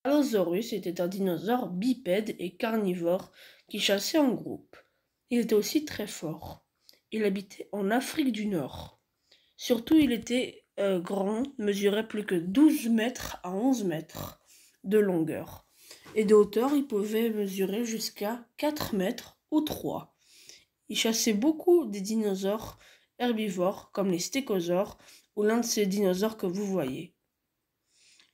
Allosaurus était un dinosaure bipède et carnivore qui chassait en groupe. Il était aussi très fort. Il habitait en Afrique du Nord. Surtout, il était grand, mesurait plus que 12 mètres à 11 mètres de longueur. Et de hauteur, il pouvait mesurer jusqu'à 4 mètres ou 3. Il chassait beaucoup des dinosaures herbivores comme les stégosaures ou l'un de ces dinosaures que vous voyez.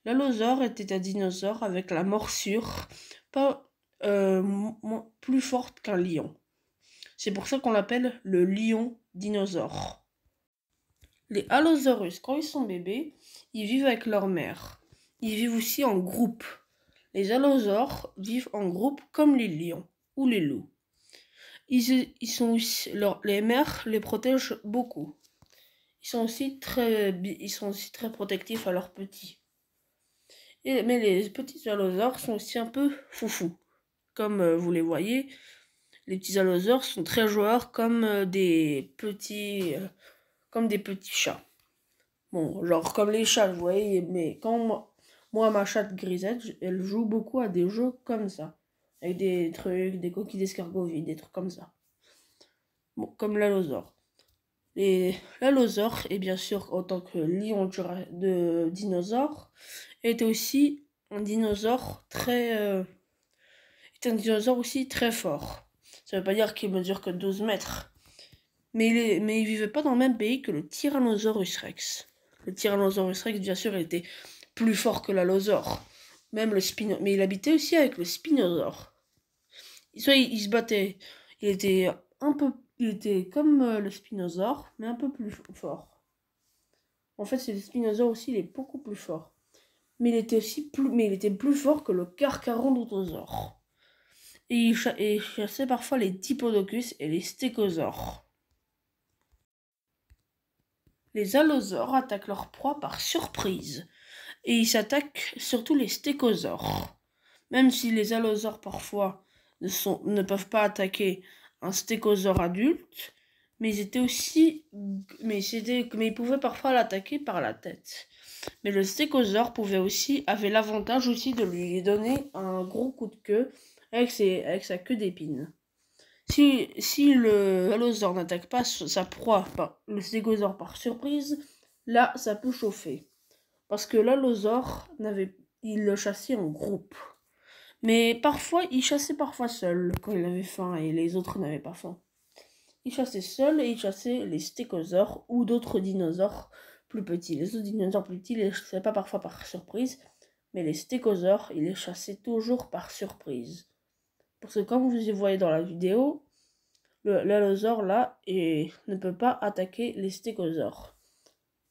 L'allosaure était un dinosaure avec la morsure pas plus forte qu'un lion. C'est pour ça qu'on l'appelle le lion dinosaure. Les allosaurus, quand ils sont bébés, ils vivent avec leur mère. Ils vivent aussi en groupe. Les allosaures vivent en groupe comme les lions ou les loups. Les mères les protègent beaucoup. Ils sont aussi très protectifs à leurs petits. Mais les petits allosaures sont aussi un peu foufous. Comme vous les voyez, les petits allosaures sont très joueurs comme des petits chats. Bon, genre comme les chats, vous voyez, mais quand moi ma chatte Grisette, elle joue beaucoup à des jeux comme ça. Avec des trucs, des coquilles d'escargot vides, des trucs comme ça. Bon, comme l'allosaure. L'allosaure, et bien sûr en tant que lion de dinosaure, était aussi un dinosaure aussi très fort. Ça veut pas dire qu'il mesure que 12 mètres. Mais il vivait pas dans le même pays que le Tyrannosaurus Rex. Le Tyrannosaurus Rex, bien sûr, il était plus fort que l'allosaure. Mais il habitait aussi avec le Spinosaure. Soit il se battait, il était comme le Spinosaure, mais un peu plus fort. En fait, c'est le Spinosaure aussi, il est beaucoup plus fort. Mais il était plus fort que le Carcharodontosaure. Et il chassait parfois les Diplodocus et les Stégosaures. Les allosaures attaquent leur proie par surprise, et ils s'attaquent surtout les stégosaures. Même si les allosaures parfois ne peuvent pas attaquer un stégosaure adulte, mais ils pouvaient parfois l'attaquer par la tête. Mais le stégosaure avait l'avantage aussi de lui donner un gros coup de queue avec sa queue d'épine. Si le allosaure n'attaque pas sa proie, le stégosaure par surprise, là, ça peut chauffer. Parce que l'allosaure, il le chassait en groupe. Mais parfois, il chassait parfois seul, quand il avait faim et les autres n'avaient pas faim. Il chassait seul et il chassait les stégosaures ou d'autres dinosaures plus petits. Les autres dinosaures plus petits, ils les chassaient pas parfois par surprise, mais les stégosaures, il les chassait toujours par surprise. Parce que comme vous y voyez dans la vidéo, l'allosaure là ne peut pas attaquer les stégosaures.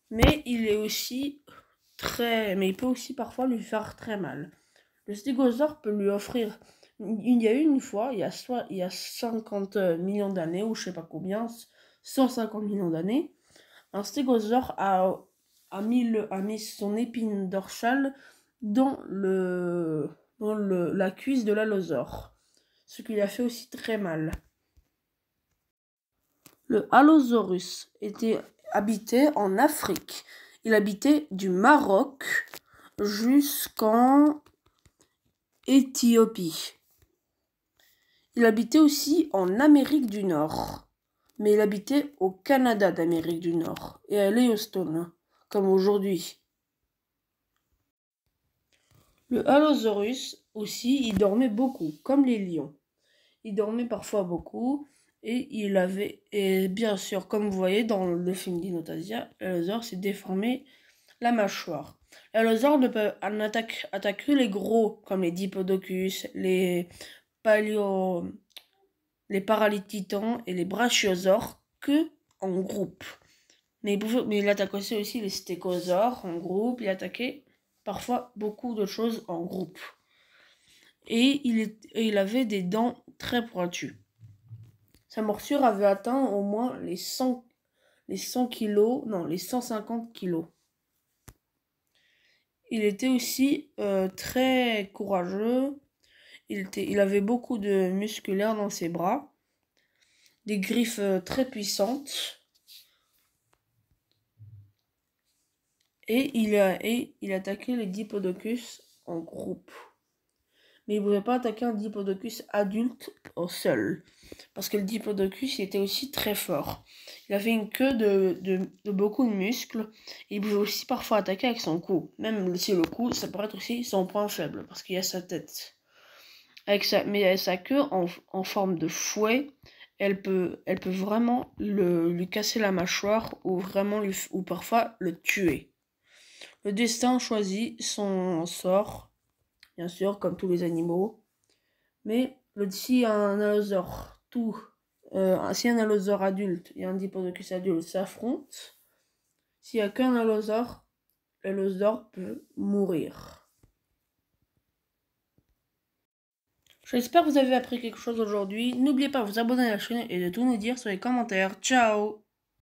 Mais il peut aussi parfois lui faire très mal. Le stégosaure peut lui offrir. Il y a eu une fois, il y a 50 millions d'années, ou je sais pas combien, 150 millions d'années, un stégosaure a mis son épine dorsale dans la cuisse de l'allosaure. Ce qui lui a fait aussi très mal. Le Allosaurus habitait en Afrique. Il habitait du Maroc jusqu'en Éthiopie. Il habitait aussi en Amérique du Nord. Mais il habitait au Canada d'Amérique du Nord et à Yellowstone, comme aujourd'hui. Le Allosaurus aussi, il dormait beaucoup, comme les lions. Il dormait parfois beaucoup. Et bien sûr, comme vous voyez dans le film Dinotasia, l'allosaure s'est déformé la mâchoire. L'allosaure attaque que les gros, comme les diplodocus, les paralititans et les brachiosaures, que en groupe. Mais il attaque aussi les stégosaures en groupe. Il attaquait parfois beaucoup de choses en groupe. Et il avait des dents très pointues. Sa morsure avait atteint au moins les 100 kilos, non, les 150 kilos. Il était aussi très courageux. Il avait beaucoup de musculaire dans ses bras, des griffes très puissantes. Et il attaquait les diplodocus en groupe. mais il ne pouvait pas attaquer un diplodocus adulte au seul. Parce que le diplodocus il était aussi très fort. Il avait une queue de beaucoup de muscles. Et il pouvait aussi parfois attaquer avec son cou. Même si le cou, ça pourrait être aussi son point faible, parce qu'il y a sa tête. Mais avec sa queue en forme de fouet, elle peut vraiment lui casser la mâchoire ou parfois le tuer. Le destin choisit son sort, bien sûr, comme tous les animaux. Mais si un allosaure, si un allosaure adulte et un diplodocus adulte s'affrontent, s'il n'y a qu'un allosaure, l'allosaure peut mourir. J'espère que vous avez appris quelque chose aujourd'hui. N'oubliez pas de vous abonner à la chaîne et de tout nous dire sur les commentaires. Ciao!